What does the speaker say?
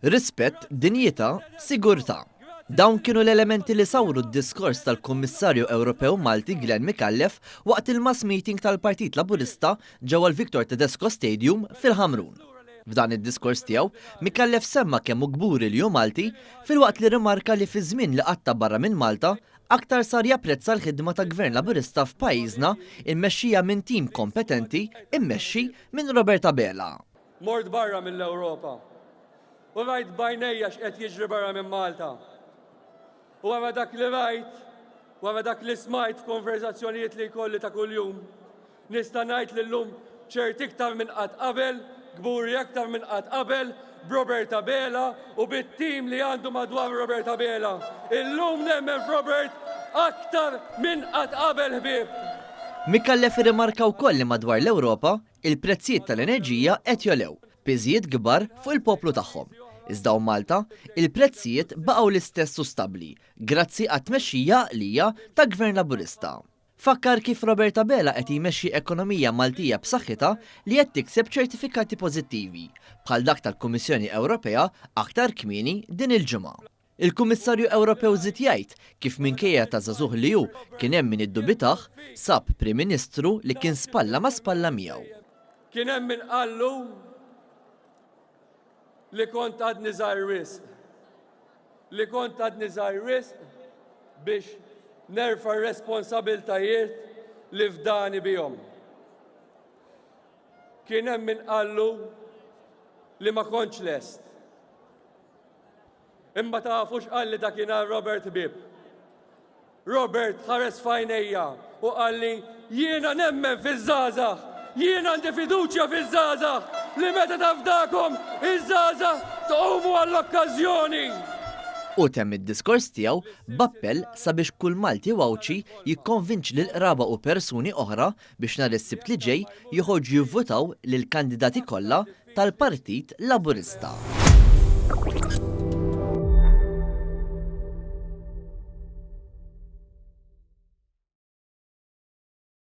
Rispett, dinjità, sigurtà. Dawn kienu l-elementi li sawru d-diskors tal-Kummissarju Ewropew Malti Glenn Mikallef waqt il-mass meeting tal-Partit Laburista ġewwa l-Victor Tedesco Stadium fil-Ħamrun. F'dan id-diskors tiegħu, Mikallef semma kemm hu kbur il-ju Malti filwaqt li rimarka li fi żmien li qatta barra minn Malta aktar sar japprezza l-ħidma ta' Gvern Laburista f'pajjiżna immexxija minn tim kompetenti immexxi minn Roberta Bela. Mort barra mill-Ewropa. U rajt bajnejja x'qed jiġri barra minn Malta. U għara dak li rajt, u għara dak li smajt konverzazzjonijiet li jkolli ta' kuljum. Nista' ngħid li llum ċert iktar minn qatt qabel, gburi aktar minn qatt qabel, b'Roberta Bela u bit-tim li għandu madwar Roberta Bela. Illum nemmen f'Robert aktar minn qatt qabel ħbieb. Mikallef irrimarka wkoll li madwar l-Ewropa il-prezzijiet tal-enerġija qed jolew, biżijiet kbar fuq il-poplu tagħhom. Iżda Malta, il-prezzijiet baqgħu l-istess u stabbli, grazzi għat-tmexxija għaqlija ta' Gvern Laburista. Fakkar kif Roberta Bela qed jmexxi ekonomija Maltija b'saħħitha li qed tikseb ċertifikati pożittivi, bħal dak tal-Kummissjoni Ewropea aktar kmieni din il-ġimgħa. Il-Kummissarju Ewropew żied jgħid kif minkejja ta' żagħżugħ li hu kien hemm min iddubitah sab Prim Ministru li kien spalla ma' spalla miegħu. Kien hemm min qallu li kont għadni żgħar wisq. Li kont għadni żgħar wisq biex nerfa' responsabiltajiet li fdani bihom. Kien hemm min qallu li ma kontx lest. Imma tafux qalli dakinhar Robert Bieb. Robert ħares f'għajnejja u qalli jiena nemmen fiż-żgħażagħ, jiena għandi fiduċja fiż-żgħażagħ li meta tafdakom iż-żgħażagħ tqumu għall-okkażjoni. U temm id-diskors tiegħu b'appell sabiex kull Malti wawċi jikkonvinċ lil qraba u persuni oħra biex nhar is-Sibt li ġej joħorġu jivvutaw lill kandidati kollha tal-Partit Laburista.